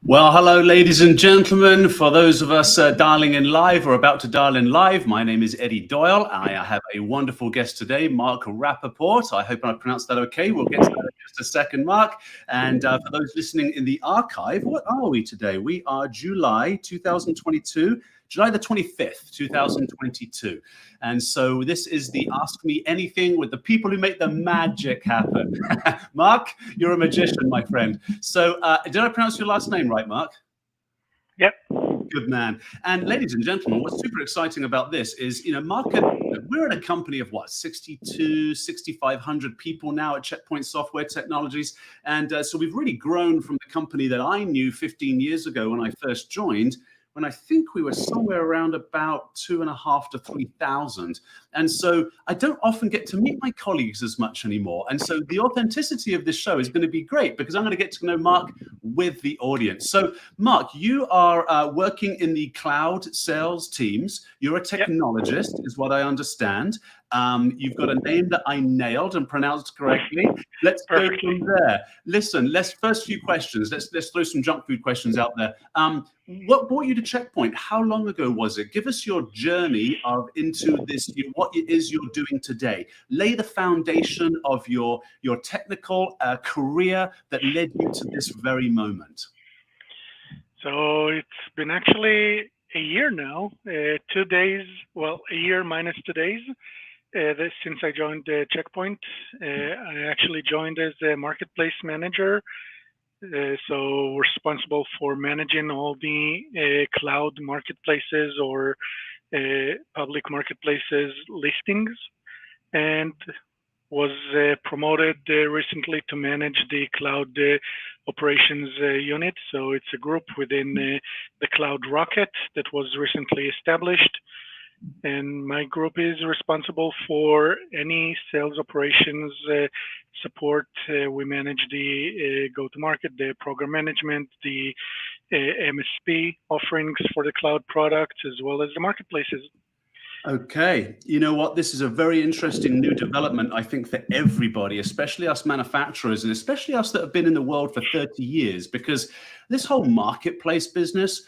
Well, hello, ladies and gentlemen. For those of us dialing in live or about to dial in live, my name is Eddie Doyle. I have a wonderful guest today, Mark Rappaport. I hope I pronounced that okay. We'll get to that in just a second, Mark. And for those listening in the archive, what are we today? We are July 2022. July the 25th, 2022. And so this is the Ask Me Anything with the people who make the magic happen. Mark, you're a magician, my friend. So did I pronounce your last name right, Mark? Yep. Good man. And ladies and gentlemen, what's super exciting about this is, Mark, we're at a company of what, 6,500 people now at Checkpoint Software Technologies. And so we've really grown from the company that I knew 15 years ago when I first joined, when I think we were somewhere around about 2,500 to 3,000. And so I don't often get to meet my colleagues as much anymore. And so the authenticity of this show is going to be great because I'm going to get to know Mark with the audience. So Mark, you are working in the cloud sales teams. You're a technologist, is what I understand. You've got a name that I nailed and pronounced correctly. Let's go from there. Listen, first few questions. Let's throw some junk food questions out there. What brought you to Checkpoint? How long ago was it? Give us your journey into this, what it is you're doing today. Lay the foundation of your technical career that led you to this very moment. So it's been actually a year now, 2 days, well, a year minus 2 days. Since I joined Checkpoint. I actually joined as a marketplace manager, so responsible for managing all the cloud marketplaces or public marketplaces listings, and was promoted recently to manage the cloud operations unit. So it's a group within the Cloud Rocket that was recently established. And my group is responsible for any sales operations support. We manage the go-to-market, the program management, the MSP offerings for the cloud products, as well as the marketplaces. Okay, you know what? This is a very interesting new development, I think, for everybody, especially us manufacturers and especially us that have been in the world for 30 years, because this whole marketplace business,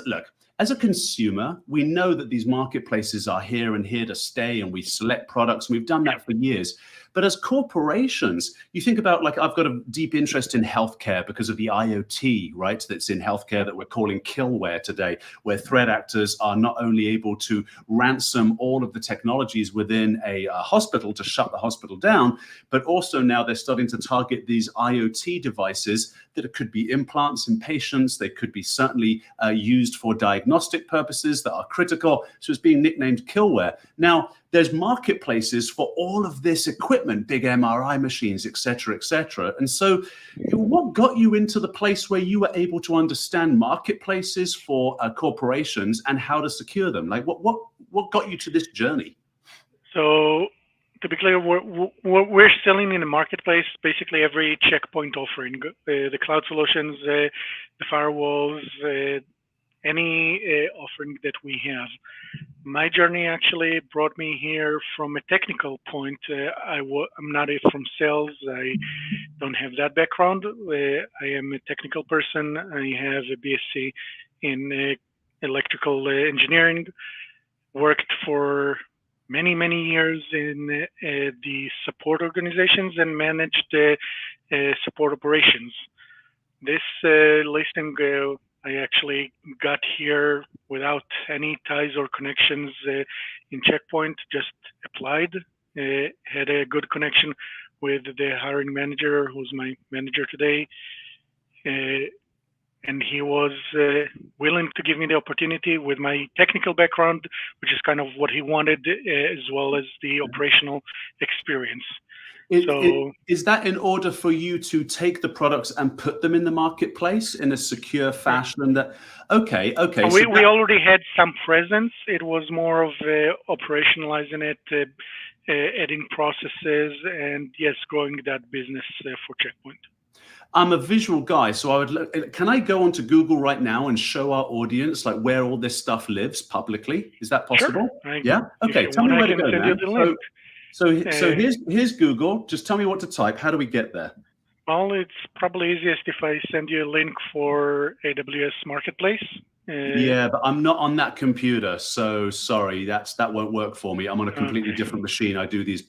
look, as a consumer, we know that these marketplaces are here and here to stay, and we select products, and we've done that for years. But as corporations, you think about, like, I've got a deep interest in healthcare because of the IoT, right? That's in healthcare that we're calling killware today, where threat actors are not only able to ransom all of the technologies within a hospital to shut the hospital down, but also now they're starting to target these IoT devices that could be implants in patients. They could be certainly used for diagnostic purposes that are critical. So it's being nicknamed killware. Now, there's marketplaces for all of this equipment, big MRI machines, et cetera, et cetera. And so what got you into the place where you were able to understand marketplaces for corporations and how to secure them? Like, what got you to this journey? So to be clear, we're selling in the marketplace basically every Checkpoint offering, the cloud solutions, the firewalls, any offering that we have. My journey actually brought me here from a technical point. I'm not from sales. I don't have that background. I am a technical person. I have a BSc in electrical engineering, worked for many, many years in the support organizations and managed support operations. This listing I actually got here without any ties or connections in Checkpoint, just applied, had a good connection with the hiring manager, who's my manager today, and he was willing to give me the opportunity with my technical background, which is kind of what he wanted, as well as the operational experience. Is that in order for you to take the products and put them in the marketplace in a secure fashion? Okay. We already had some presence. It was more of operationalizing it, adding processes, and yes, growing that business for Checkpoint. I'm a visual guy, so can I go onto Google right now and show our audience like where all this stuff lives publicly? Is that possible? Sure. Yeah. Okay. Tell me where to go, man. So here's Google. Just tell me what to type. How do we get there? Well, it's probably easiest if I send you a link for AWS Marketplace. Yeah, but I'm not on that computer, so sorry, that won't work for me. I'm on a completely different machine. I do these.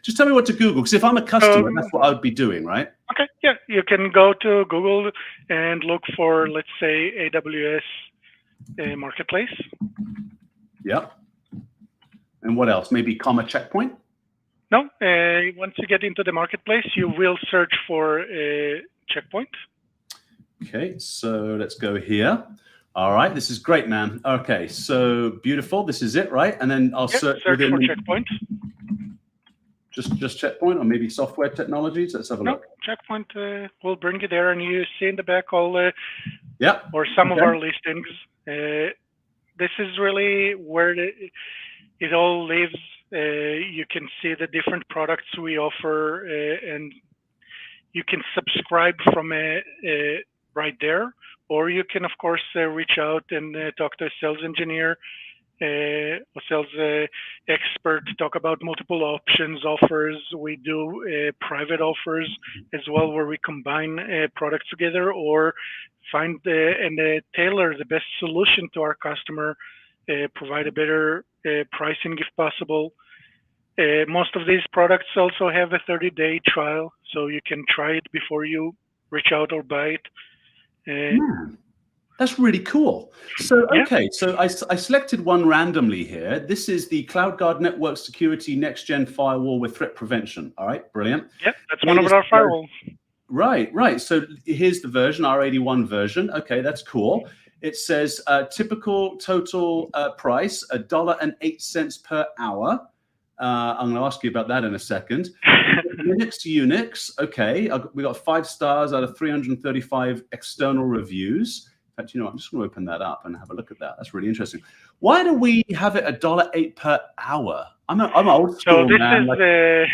Just tell me what to Google, because if I'm a customer, that's what I would be doing, right? Okay, yeah, you can go to Google and look for, let's say, AWS Marketplace. Yep. And what else? Maybe comma checkpoint? No, once you get into the marketplace, you will search for a checkpoint. Okay, so let's go here. All right, this is great, man. Okay, so beautiful. This is it, right? And then I'll search within for checkpoint. Just checkpoint, or maybe software technologies. Let's have a look. Checkpoint will bring you there, and you see in the back all yeah, or some of our listings. This is really where it all lives. You can see the different products we offer, and you can subscribe from right there, or you can, of course, reach out and talk to a sales engineer or sales expert, talk about multiple options, offers. We do private offers as well, where we combine products together or find and tailor the best solution to our customer, provide a better pricing if possible. Most of these products also have a 30-day trial, so you can try it before you reach out or buy it. That's really cool. So, okay, so I selected one randomly here. This is the CloudGuard Network Security Next Gen Firewall with Threat Prevention. All right, brilliant. Yeah, that's one of our firewalls. Right. So here's the version, R81 version. Okay, that's cool. It says typical total price, $1.08 per hour. I'm going to ask you about that in a second. Linux to Unix. Okay, we got 5 stars out of 335 external reviews. In fact, you know, I'm just going to open that up and have a look at that. That's really interesting. Why do we have it $1.08 per hour? I'm old school, so this man. Is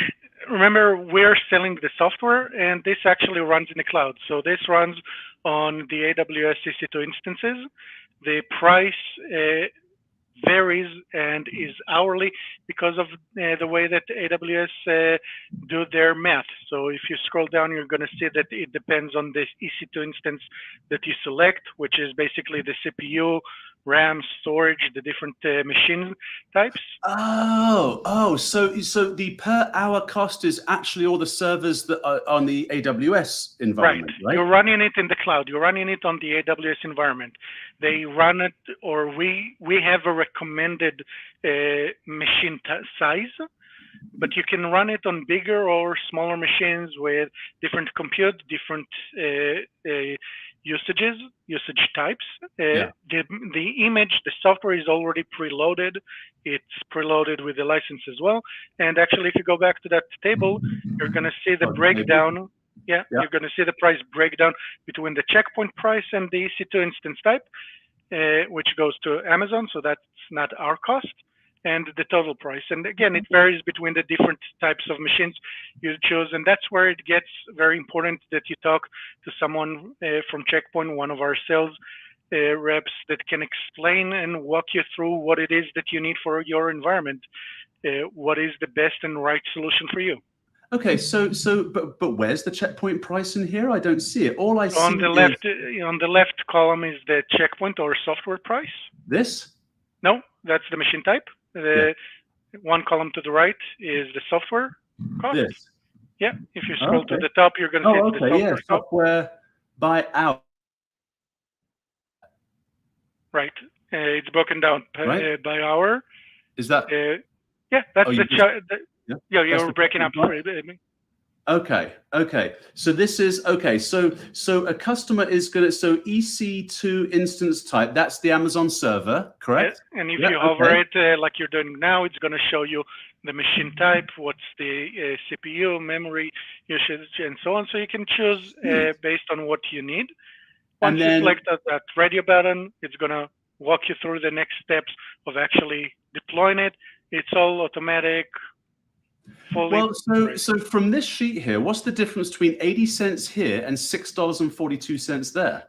remember, we're selling the software, and this actually runs in the cloud. So this runs on the AWS EC2 instances. The price varies and is hourly because of the way that AWS do their math. So if you scroll down, you're going to see that it depends on the EC2 instance that you select, which is basically the CPU, RAM, storage, the different machine types. So the per hour cost is actually all the servers that are on the AWS environment, right? You're running it in the cloud. You're running it on the AWS environment. They run it, or we have a recommended machine size, but you can run it on bigger or smaller machines with different compute, different usage types. The image, the software is already preloaded. It's preloaded with the license as well. And actually, if you go back to that table, you're going to see the breakdown. You're going to see the price breakdown between the checkpoint price and the EC2 instance type, which goes to Amazon. So that's not our cost. And the total price. And again, it varies between the different types of machines you choose. And that's where it gets very important that you talk to someone from Checkpoint, one of our sales reps that can explain and walk you through what it is that you need for your environment, what is the best and right solution for you. Okay, but where's the checkpoint price in here? I don't see it. All I see on the left column is the checkpoint or software price. This? No, that's the machine type. The one column to the right is the software cost. This? Yeah, if you scroll to the top, you're going to see the software software by hour. Right. It's broken down by hour. Is that? That's you're breaking up. Okay. So this is okay. So a customer is going to EC2 instance type. That's the Amazon server, correct? Yeah. And if you hover it like you're doing now, it's going to show you the machine type, what's the CPU, memory usage, and so on. So you can choose based on what you need. Once you select that radio button, it's going to walk you through the next steps of actually deploying it. It's all automatic. Well, so from this sheet here, what's the difference between 80 cents here and $6.42 there?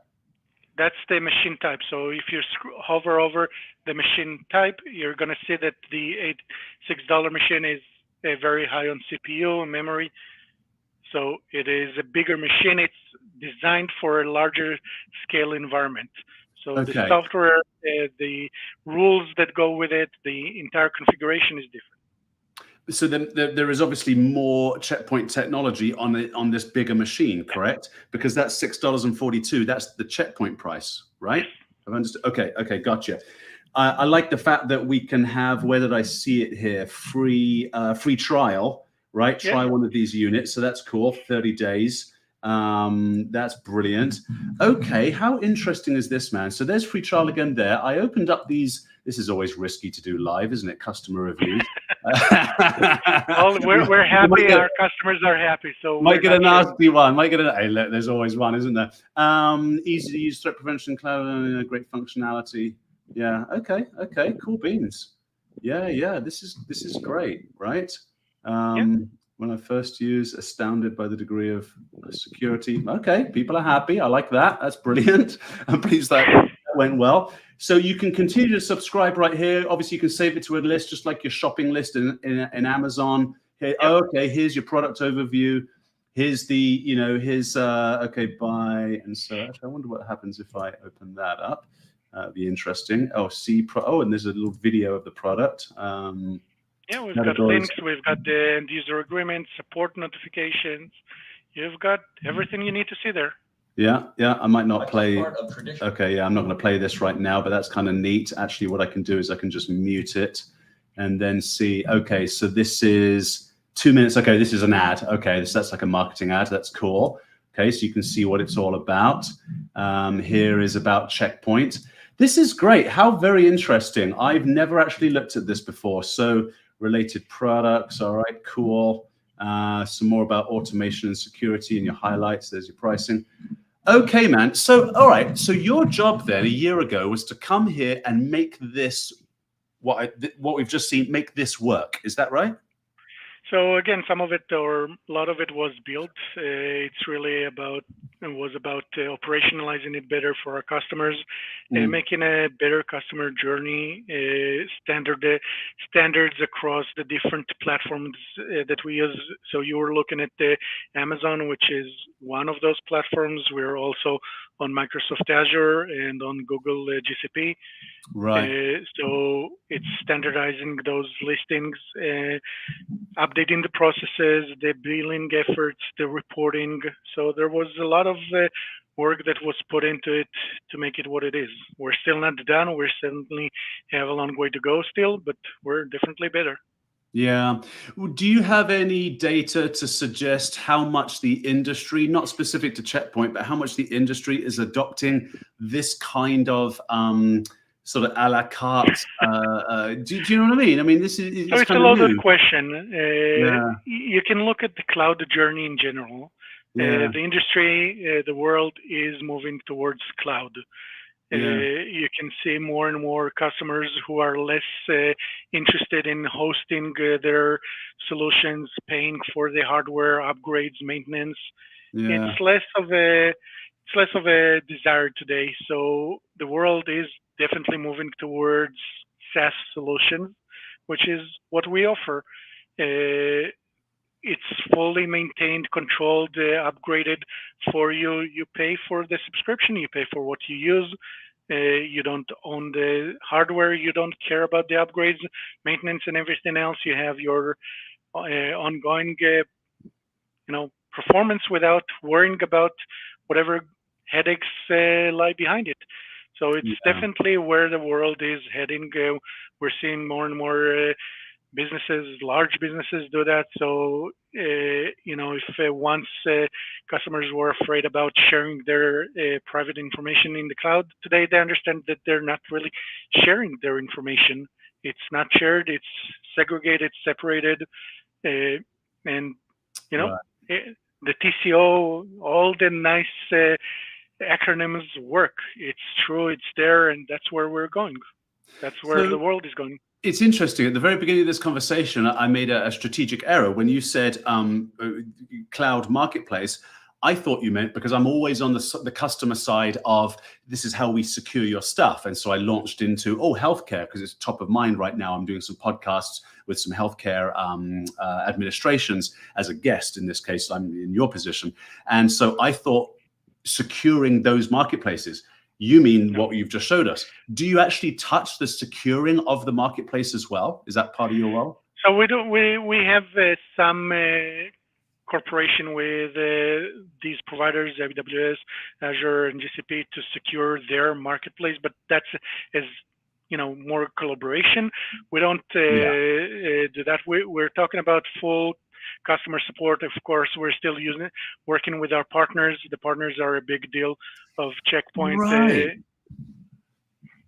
That's the machine type. So if you hover over the machine type, you're going to see that the $6 machine is very high on CPU and memory. So it is a bigger machine. It's designed for a larger scale environment. So the Okay. software, the rules that go with it, the entire configuration is different. So then there is obviously more checkpoint technology on it, on this bigger machine, correct? Because that's $6.42. That's the checkpoint price, right? I've understood. Okay, gotcha. I like the fact that we can have, where did I see it here? Free trial, right? Yeah. Try one of these units. So that's cool. 30 days. That's brilliant. Okay, how interesting is this, man? So there's free trial again there. I opened up these. This is always risky to do live, isn't it? Customer reviews. Well, we're happy. Our customers are happy. So might get a nasty one. Might get a. Hey, look, there's always one, isn't there? Easy to use threat prevention cloud, great functionality. Yeah. Okay. Cool beans. Yeah. This is great, right? When I first used, astounded by the degree of security. Okay, people are happy. I like that. That's brilliant. I'm pleased that went well. So you can continue to subscribe right here. Obviously, you can save it to a list, just like your shopping list in Amazon. Here, okay, here's your product overview. Here's the, here's, okay, buy and search. I wonder what happens if I open that up. That'd be interesting. Oh, and there's a little video of the product. Yeah, we've got links. We've got the end user agreement, support notifications. You've got everything you need to see there. Yeah. I might not play. Okay, yeah, I'm not going to play this right now, but that's kind of neat. Actually, what I can do is I can just mute it and then see. Okay, so this is 2 minutes. Okay, this is an ad. Okay, so that's like a marketing ad. That's cool. Okay, so you can see what it's all about. Here is about Checkpoint. This is great. How very interesting. I've never actually looked at this before. So related products. All right, cool. Some more about automation and security in your highlights. There's your pricing. Okay, man. So, all right. So your job then a year ago was to come here and make this, what we've just seen, make this work. Is that right? So again, some of it or a lot of it was built. It's really about operationalizing it better for our customers, making a better customer journey, standards across the different platforms that we use. So you were looking at the Amazon, which is one of those platforms. We're also on Microsoft Azure and on Google GCP. Right. So it's standardizing those listings, updating the processes, the billing efforts, the reporting. So there was a lot of work that was put into it to make it what it is. We're still not done. We certainly have a long way to go still, but we're definitely better. Yeah. Do you have any data to suggest how much the industry, not specific to Checkpoint, but how much the industry is adopting this kind of sort of a la carte? Do you know what I mean? I mean, this is so it's a loaded question. Yeah. You can look at the cloud journey in general. Yeah. The industry, the world is moving towards cloud. You can see more and more customers who are less interested in hosting their solutions, paying for the hardware upgrades, maintenance. Yeah. It's less of a desire today. So the world is definitely moving towards SaaS solutions, which is what we offer. It's fully maintained, controlled, upgraded for you. You pay for the subscription. You pay for what you use. You don't own the hardware. You don't care about the upgrades, maintenance, and everything else. You have your ongoing, performance without worrying about whatever headaches lie behind it. So it's definitely where the world is heading. We're seeing more and more businesses, large businesses do that. So, if once customers were afraid about sharing their private information in the cloud, today they understand that they're not really sharing their information. It's not shared, it's segregated, separated. And, the TCO, all the nice acronyms work. It's true, it's there, and that's where we're going. That's where the world is going. It's interesting. At the very beginning of this conversation, I made a strategic error. When you said cloud marketplace, I thought you meant, because I'm always on the customer side of this is how we secure your stuff. And so I launched into, healthcare, because it's top of mind right now. I'm doing some podcasts with some healthcare administrations as a guest. In this case, I'm in your position. And so I thought securing those marketplaces, you mean what you've just showed us. Do you actually touch the securing of the marketplace as well? Is that part of your role? So we do. We have some cooperation with these providers, AWS, Azure, and GCP, to secure their marketplace. But that's as more collaboration. We don't do that. We're talking about full customer support. Of course, we're still working with our partners. The partners are a big deal of Checkpoint. Right.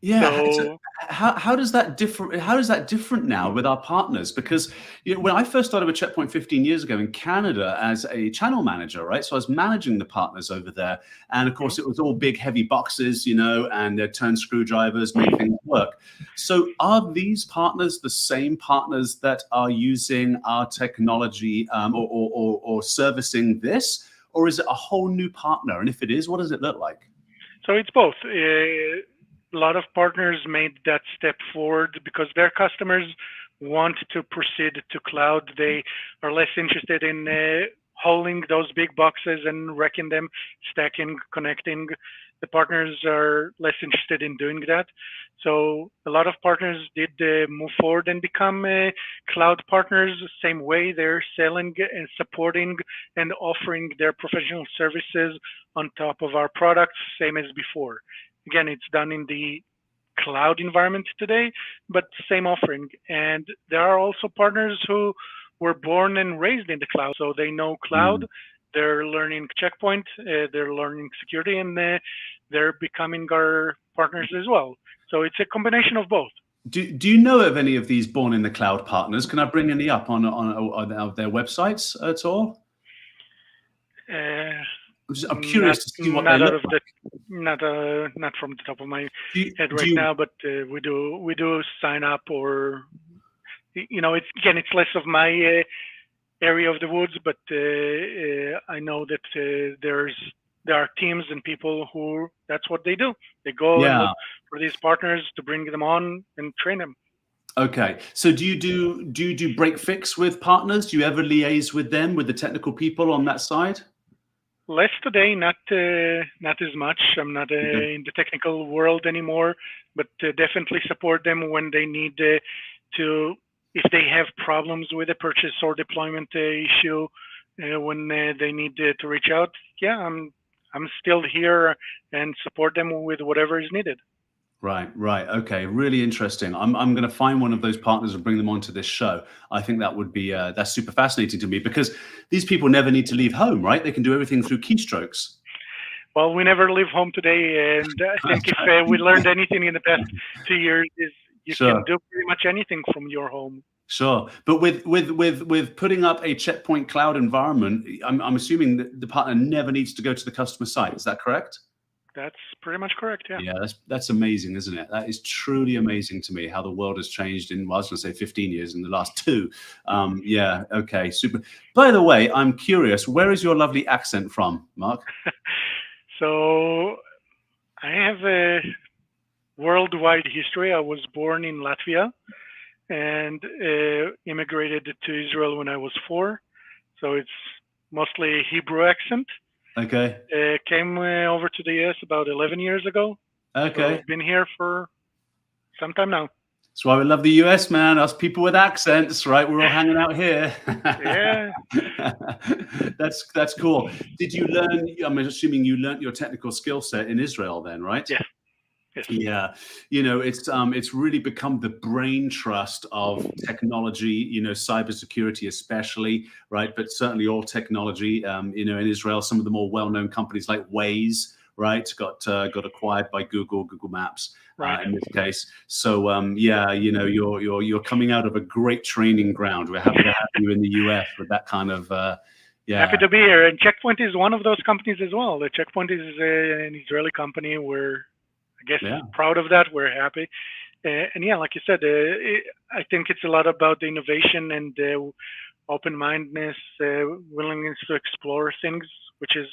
Yeah. So how does that differ? How is that different now with our partners? Because when I first started with Checkpoint 15 years ago in Canada as a channel manager, right? So I was managing the partners over there, and of course it was all big, heavy boxes, and they'd turn screwdrivers, make things work. So are these partners the same partners that are using our technology or servicing this, or is it a whole new partner? And if it is, what does it look like? So it's both. A lot of partners made that step forward because their customers want to proceed to cloud. They are less interested in holding those big boxes and racking them, stacking, connecting. The partners are less interested in doing that. So a lot of partners did move forward and become cloud partners. Same way they're selling and supporting and offering their professional services on top of our products, same as before. Again, it's done in the cloud environment today, but same offering. And there are also partners who were born and raised in the cloud, so they know cloud. They're learning Checkpoint, they're learning security, and they're becoming our partners as well. So it's a combination of both. Do you know of any of these born in the cloud partners? Can I bring any up on their websites at all? I'm curious to see what they look like. Not from the top of my head right now, but we do sign up, or it's less of my area of the woods, but I know that there are teams and people who that's what they do. They go and look for these partners to bring them on and train them. Okay, so do you do break fix with partners? Do you ever liaise with them, with the technical people on that side? Less today, not as much. I'm not in the technical world anymore, but definitely support them when they need if they have problems with a purchase or deployment issue, when they need to reach out. Yeah, I'm still here and support them with whatever is needed. Right. Okay, really interesting. I'm going to find one of those partners and bring them onto this show. I think that would be that's super fascinating to me, because these people never need to leave home, right? They can do everything through keystrokes. Well, we never leave home today, and I think if we learned anything in the past 2 years is you can do pretty much anything from your home. Sure, but with putting up a Checkpoint cloud environment, I'm assuming that the partner never needs to go to the customer site. Is that correct? That's pretty much correct, yeah. Yeah, that's amazing, isn't it? That is truly amazing to me, how the world has changed in, well, I was going to say 15 years, in the last 2. Yeah, okay, super. By the way, I'm curious, where is your lovely accent from, Mark? So I have a worldwide history. I was born in Latvia and immigrated to Israel when I was 4. So it's mostly Hebrew accent. Okay. Came over to the US about 11 years ago. Okay. So I've been here for some time now. That's why we love the US, man. Us people with accents, right? We're all hanging out here. Yeah. That's cool. Did you learn, I'm assuming you learned your technical skill set in Israel then, right? Yeah. Yes. Yeah, it's really become the brain trust of technology, cybersecurity especially, right? But certainly all technology, in Israel, some of the more well-known companies like Waze, right, got acquired by Google Maps, in this case. So you're coming out of a great training ground. We're happy to have you in the US with that kind of Happy to be here. And Checkpoint is one of those companies as well. The Checkpoint is an Israeli company. We're proud of that. We're happy. And yeah, like you said, I think it's a lot about the innovation and open-mindedness, willingness to explore things, which is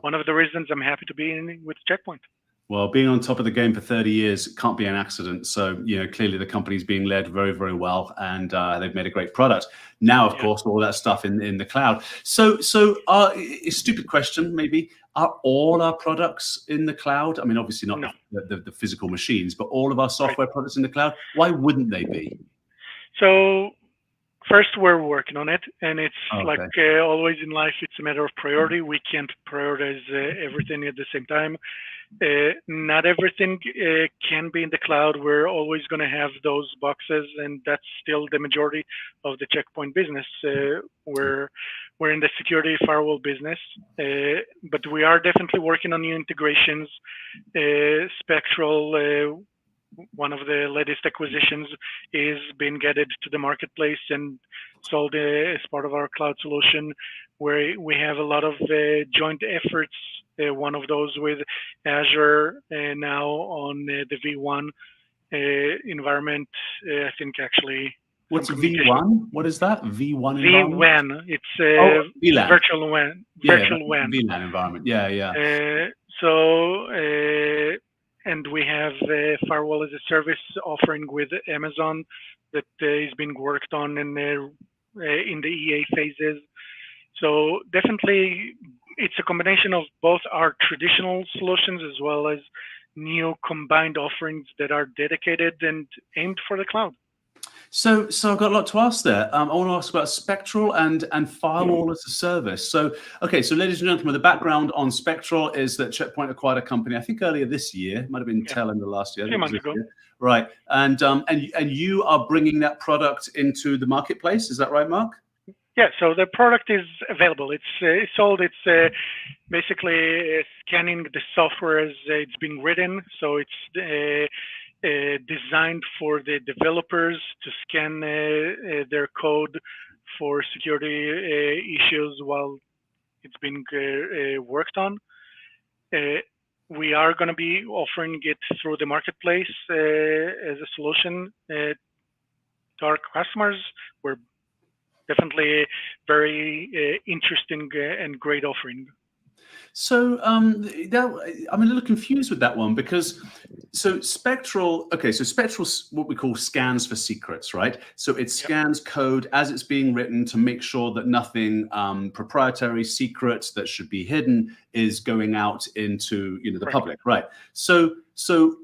one of the reasons I'm happy to be with Checkpoint. Well, being on top of the game for 30 years can't be an accident. So, clearly the company's being led very, very well, and they've made a great product. Now, of course, all that stuff in the cloud. So, a stupid question, maybe. Are all our products in the cloud? I mean, obviously not No. the physical machines, but all of our Right. software products in the cloud? Why wouldn't they be? So first, we're working on it, and it's like Okay. always in life, it's a matter of priority. We can't prioritize everything at the same time. Not everything can be in the cloud. We're always going to have those boxes, and that's still the majority of the Checkpoint business. We're in the security firewall business, but we are definitely working on new integrations. Spectral, one of the latest acquisitions, is being added to the marketplace and sold as part of our cloud solution, where we have a lot of joint efforts. One of those with Azure now on the V1 environment. I think actually. What's V1? What is that? V1 environment? VWAN. It's VLAN. virtual WAN. Virtual WAN. VLAN environment. Yeah. And we have a firewall as a service offering with Amazon that is being worked on in the EA phases. So definitely, it's a combination of both our traditional solutions as well as new combined offerings that are dedicated and aimed for the cloud. So I've got a lot to ask there. I want to ask about Spectral and firewall as a service. So ladies and gentlemen, the background on Spectral is that Checkpoint acquired a company, I think earlier this year, might have been tail end of last year. A few months ago. Right. And you are bringing that product into the marketplace. Is that right, Mark? Yeah, so the product is available. It's sold. It's basically scanning the software as it's being written. So it's designed for the developers to scan their code for security issues while it's being worked on. We are going to be offering it through the marketplace as a solution to our customers. We're definitely very interesting and great offering. So I'm a little confused with that one because Spectral what we call scans for secrets, right? So it scans code as it's being written to make sure that nothing proprietary, secrets that should be hidden is going out into the public, right? So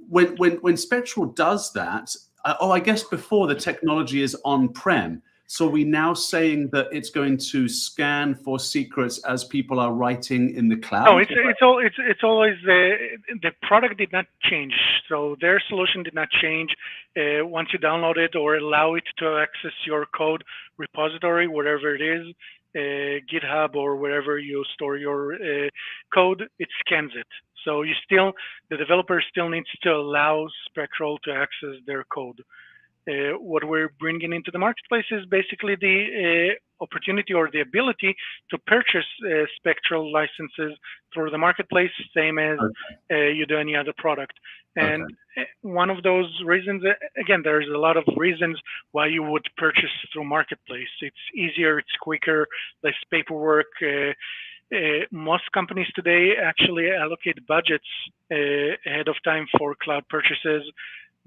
when Spectral does that, I guess before the technology is on-prem. So are we now saying that it's going to scan for secrets as people are writing in the cloud? No, it's always the product did not change. So their solution did not change. Once you download it or allow it to access your code repository, wherever it is, GitHub or wherever you store your code, it scans it. So the developer still needs to allow Spectral to access their code. What we're bringing into the marketplace is basically the opportunity or the ability to purchase Spectral licenses through the marketplace, same as you do any other product. And one of those reasons, again, there's a lot of reasons why you would purchase through marketplace. It's easier, it's quicker, less paperwork. Most companies today actually allocate budgets ahead of time for cloud purchases,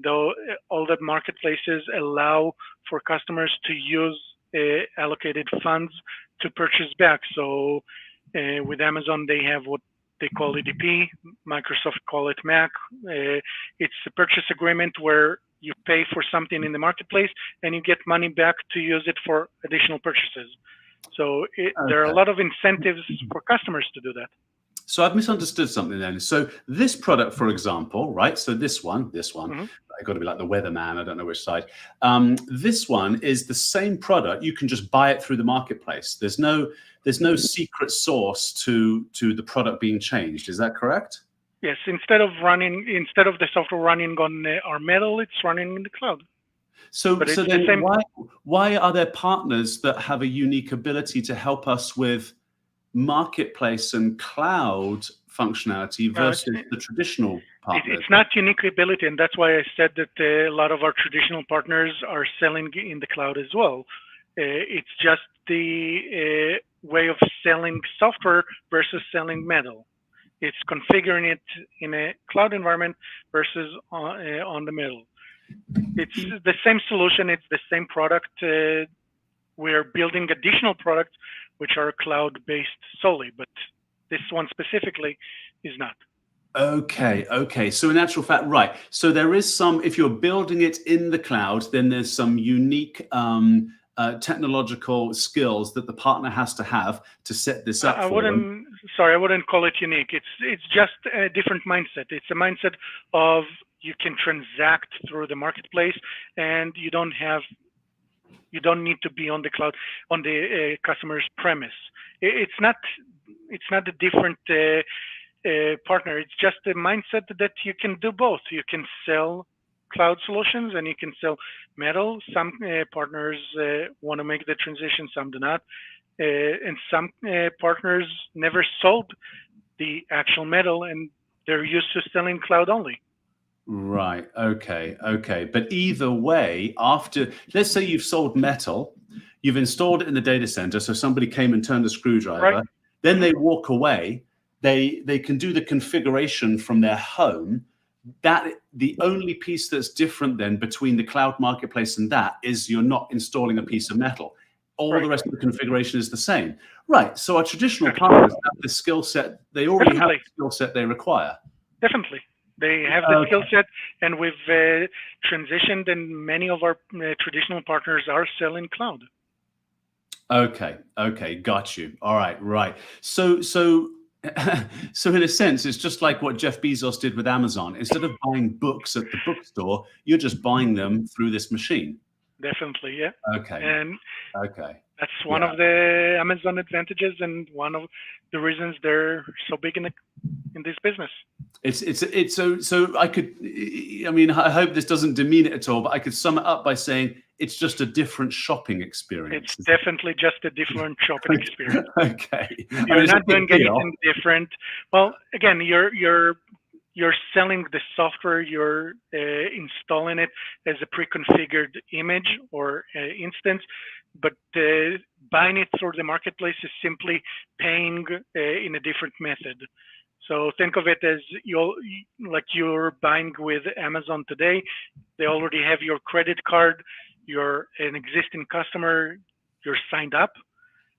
though all the marketplaces allow for customers to use allocated funds to purchase back. So with Amazon, they have what they call EDP, Microsoft call it MAC. It's a purchase agreement where you pay for something in the marketplace and you get money back to use it for additional purchases. So there are a lot of incentives for customers to do that. So I've misunderstood something then. So this product, for example, right? So this one, I got to be like the weatherman. I don't know which side. This one is the same product. You can just buy it through the marketplace. There's no secret source to the product being changed. Is that correct? Yes. Instead of the software running on our metal, it's running in the cloud. So then why are there partners that have a unique ability to help us with marketplace and cloud functionality versus the traditional partners? It's not unique ability, and that's why I said that a lot of our traditional partners are selling in the cloud as well. It's just the way of selling software versus selling metal. It's configuring it in a cloud environment versus on the middle. It's the same solution. It's the same product. We're building additional products which are cloud-based solely, but this one specifically is not. Okay. So in actual fact, right. So there is some, if you're building it in the cloud, then there's some unique technological skills that the partner has to have to set this up for them. I wouldn't call it unique. It's just a different mindset. It's a mindset of you can transact through the marketplace, and you don't need to be on the cloud, on the customer's premise. It's not a different partner. It's just a mindset that you can do both. You can sell cloud solutions and you can sell metal. Some partners want to make the transition, some do not. And some partners never sold the actual metal and they're used to selling cloud only. Right. Okay. But either way, after, let's say you've sold metal, you've installed it in the data center, so somebody came and turned a screwdriver, right. Then they walk away, they can do the configuration from their home. That the only piece that's different then between the cloud marketplace and that is you're not installing a piece of metal. All the rest of the configuration is the same. Right. So our traditional partners have the skill set, they already have the skill set they require. Definitely. They have the skill set, and we've transitioned, and many of our traditional partners are selling cloud. Okay, got you. All right. So in a sense, it's just like what Jeff Bezos did with Amazon. Instead of buying books at the bookstore, you're just buying them through this machine. Definitely, yeah. Okay. That's one of the Amazon advantages, and one of the reasons they're so big in this business. It's so I could, I mean, I hope this doesn't demean it at all, but I could sum it up by saying it's just a different shopping experience. It's definitely just a different shopping experience. Okay. You're not doing anything different. Well, again, you're selling the software, you're installing it as a pre-configured image or instance, but buying it through the marketplace is simply paying in a different method. So think of it as you're buying with Amazon today. They already have your credit card. You're an existing customer. You're signed up.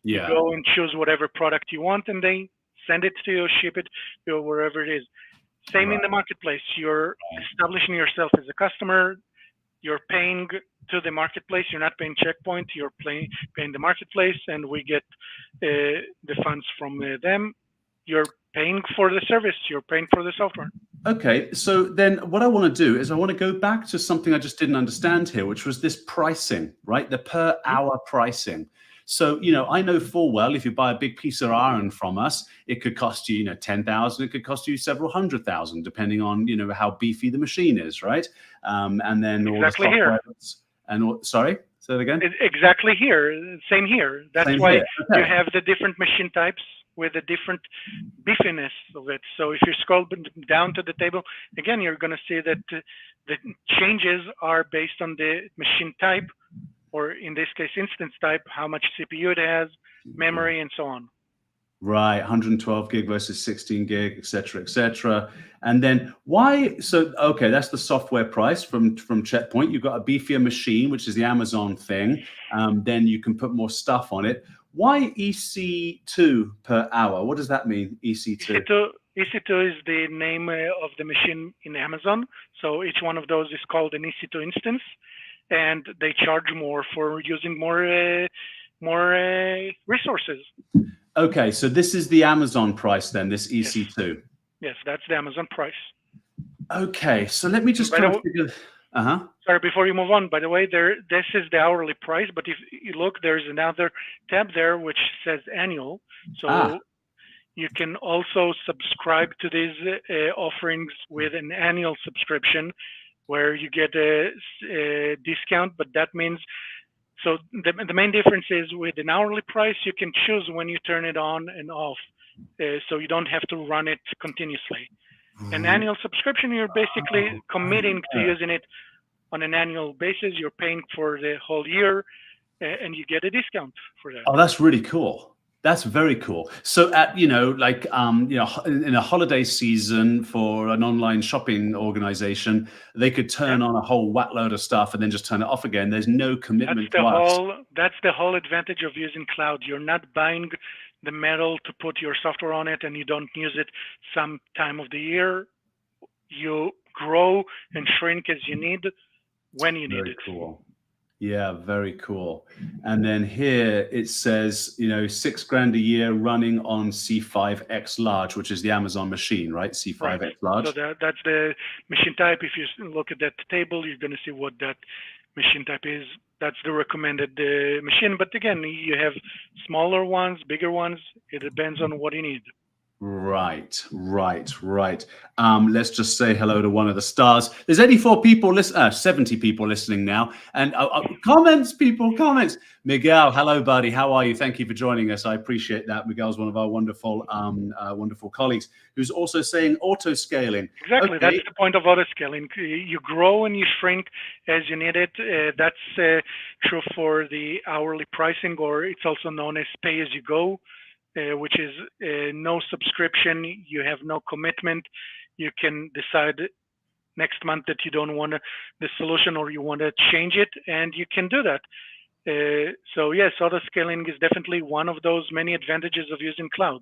Yeah. You go and choose whatever product you want, and they send it to you, ship it to you, wherever it is. Same in the marketplace. You're establishing yourself as a customer. You're paying to the marketplace. You're not paying Checkpoint. You're paying the marketplace, and we get the funds from them. You're paying for the service. You're paying for the software. Okay, so then what I want to do is I want to go back to something I just didn't understand here, which was this pricing, right? The per hour pricing. So, I know full well if you buy a big piece of iron from us, it could cost you, 10,000. It could cost you several 100,000, depending on, how beefy the machine is, right? And then all the software. Sorry, say that again. Exactly here. Same here. That's why you have the different machine types with a different beefiness of it. So if you scroll down to the table, again, you're going to see that the changes are based on the machine type, or in this case, instance type, how much CPU it has, memory, and so on. Right, 112 gig versus 16 gig, et cetera. And then why? So, okay, that's the software price from Checkpoint. You've got a beefier machine, which is the Amazon thing. Then you can put more stuff on it. Why EC2 per hour? What does that mean, EC2? EC2 is the name of the machine in Amazon. So each one of those is called an EC2 instance, and they charge more for using more resources. Okay, so this is the Amazon price then, this EC2. Yes, that's the Amazon price. Okay, so let me just kind of figure. Sorry, before you move on, by the way, this is the hourly price, but if you look, there's another tab there which says annual. So you can also subscribe to these offerings with an annual subscription where you get a discount, but that means, so the main difference is with an hourly price, you can choose when you turn it on and off, so you don't have to run it continuously. An annual subscription, you're basically committing to using it on an annual basis. You're paying for the whole year, and you get a discount for that. Oh, that's really cool. That's very cool. So at, like, in a holiday season for an online shopping organization, they could Yeah. turn on a whole whack load of stuff and then just turn it off again. There's no commitment to us. That's the whole advantage of using cloud. You're not buying the metal to put your software on it and you don't use it some time of the year. You grow and shrink as you need when you need Very it. cool. Yeah, very cool. And then here it says, $6,000 a year running on C5X large, which is the Amazon machine, right? C5X large. So that's the machine type. If you look at that table, you're going to see what that machine type is. That's the recommended machine. But again, you have smaller ones, bigger ones. It depends on what you need. Right. Let's just say hello to one of the stars. There's 84 people 70 people listening now. And comments. Miguel, hello, buddy. How are you? Thank you for joining us. I appreciate that. Miguel's one of our wonderful colleagues who's also saying auto scaling. Exactly. Okay. That's the point of auto scaling. You grow and you shrink as you need it. That's true for the hourly pricing, or it's also known as pay as you go. Which is no subscription, you have no commitment. You can decide next month that you don't want the solution or you want to change it, and you can do that. So yes, auto scaling is definitely one of those many advantages of using cloud.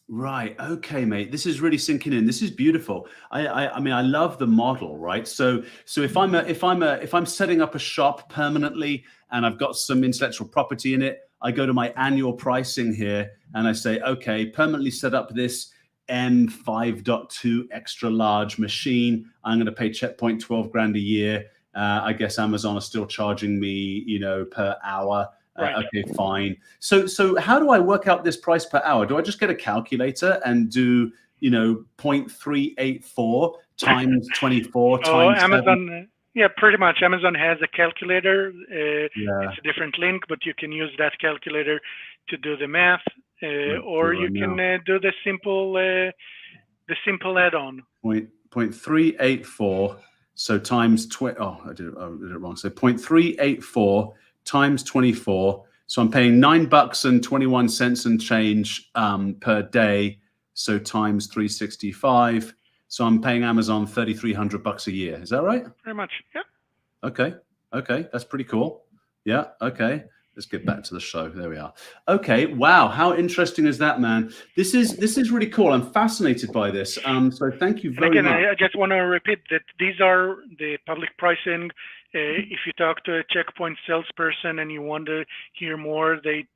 Right. Okay, mate. This is really sinking in. This is beautiful. I mean, I love the model, right? So if I'm setting up a shop permanently and I've got some intellectual property in it, I go to my annual pricing here and I say, okay, permanently set up this M5.2 extra large machine. I'm going to pay Checkpoint $12,000 a year. I guess Amazon are still charging me, per hour. Right. Okay, fine. So how do I work out this price per hour? Do I just get a calculator and do, 0.384 times 24 times Amazon, 7? Yeah, pretty much. Amazon has a calculator. It's a different link, but you can use that calculator to do the math, or you can do the simple add-on. 0.384. So times 20. Oh, I did it wrong. So 0.384 times 24. So I'm paying $9.21 and change per day. So times 365. So I'm paying Amazon $3,300 a year. Is that right? Pretty much, yeah. Okay, that's pretty cool. Yeah, okay. Let's get back to the show. There we are. Okay, wow, how interesting is that, man? This is really cool. I'm fascinated by this. So thank you very much. I just want to repeat that these are the public pricing. If you talk to a Checkpoint salesperson and you want to hear more, they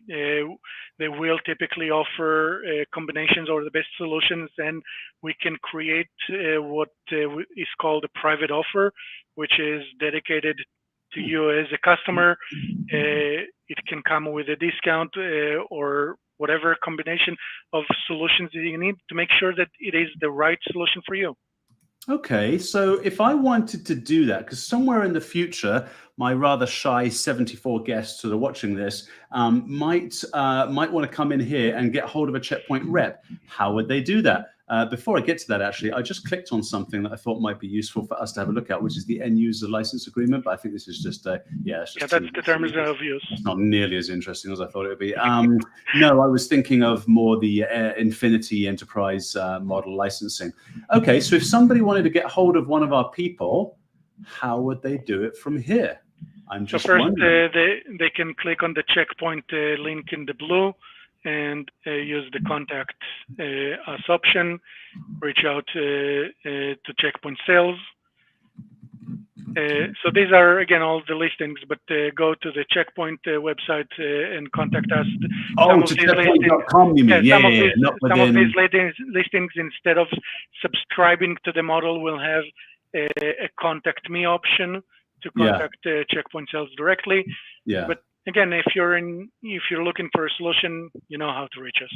will typically offer combinations or the best solutions, and we can create what is called a private offer, which is dedicated to you as a customer. It can come with a discount or whatever combination of solutions that you need to make sure that it is the right solution for you. Okay, so if I wanted to do that, because somewhere in the future, my rather shy 74 guests that are watching this might want to come in here and get hold of a Checkpoint rep. How would they do that? Before I get to that, actually, I just clicked on something that I thought might be useful for us to have a look at, which is the end user license agreement. But I think this is just that's the terms of use. It's not nearly as interesting as I thought it would be. No, I was thinking of more the Infinity Enterprise model licensing. Okay, so if somebody wanted to get hold of one of our people, how would they do it from here? I'm just wondering. They can click on the Checkpoint link in the blue and use the contact us option, reach out to Checkpoint Sales. So these are, again, all the listings, but go to the Checkpoint website and contact us. To checkpoint.com, you mean? Some of these listings, instead of subscribing to the model, will have a contact me option to contact Checkpoint Sales directly. Yeah. But again, if you're looking for a solution, you know how to reach us.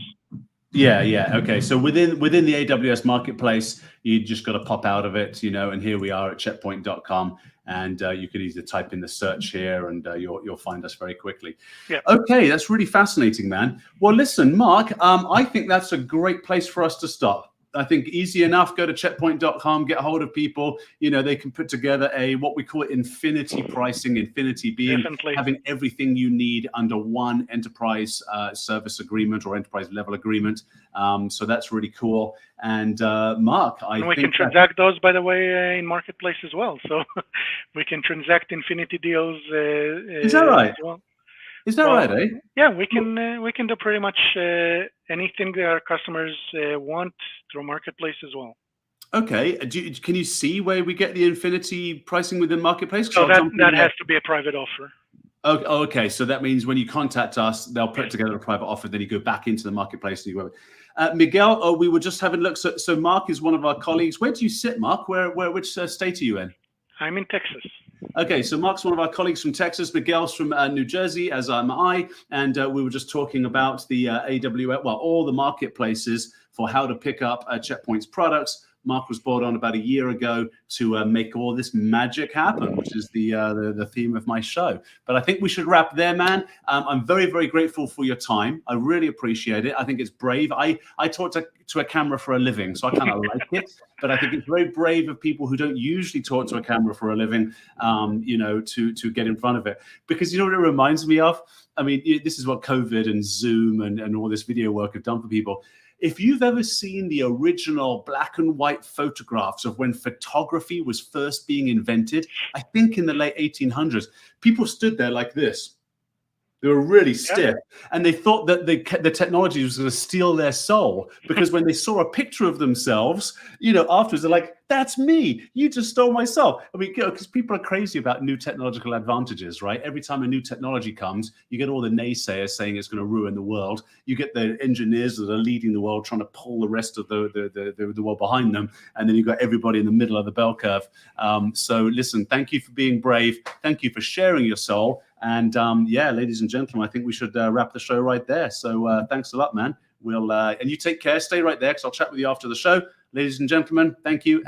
Yeah. Okay. So within the AWS marketplace, you just got to pop out of it, and here we are at checkpoint.com, and you can either type in the search here, and you'll find us very quickly. Yeah. Okay, that's really fascinating, man. Well, listen, Mark, I think that's a great place for us to stop. I think easy enough. Go to checkpoint.com, get a hold of people. They can put together what we call infinity pricing, infinity being Definitely. having everything you need under one enterprise service agreement or enterprise level agreement. So that's really cool. And Mark, and we can transact those, by the way, in marketplace as well. So we can transact infinity deals. Is that right? As well. Is that right, eh? Yeah, we can do pretty much anything that our customers want through marketplace as well. Okay. Can you see where we get the infinity pricing within marketplace? So that has to be a private offer. Okay. So that means when you contact us, they'll put together a private offer. Then you go back into the marketplace and you go. Miguel, we were just having a look. So Mark is one of our colleagues. Where do you sit, Mark? Which state are you in? I'm in Texas. Okay, so Mark's one of our colleagues from Texas. Miguel's from New Jersey, as am I. And we were just talking about the AWS, all the marketplaces for how to pick up Checkpoint's products. Mark was brought on about a year ago to make all this magic happen, which is the theme of my show. But I think we should wrap there, man. I'm very, very grateful for your time. I really appreciate it. I think it's brave. I talk to a camera for a living, so I kind of like it. But I think it's very brave of people who don't usually talk to a camera for a living, to get in front of it. Because you know what it reminds me of? I mean, this is what COVID and Zoom and all this video work have done for people. If you've ever seen the original black and white photographs of when photography was first being invented, I think in the late 1800s, people stood there like this. They were really stiff, and they thought that the technology was going to steal their soul, because when they saw a picture of themselves, afterwards they're like, "That's me. You just stole my soul." I mean, because people are crazy about new technological advantages, right? Every time a new technology comes, you get all the naysayers saying it's going to ruin the world. You get the engineers that are leading the world trying to pull the rest of the world behind them, and then you've got everybody in the middle of the bell curve. So listen, thank you for being brave. Thank you for sharing your soul. And ladies and gentlemen, I think we should wrap the show right there. So thanks a lot, man. And you take care. Stay right there, because I'll chat with you after the show. Ladies and gentlemen, thank you.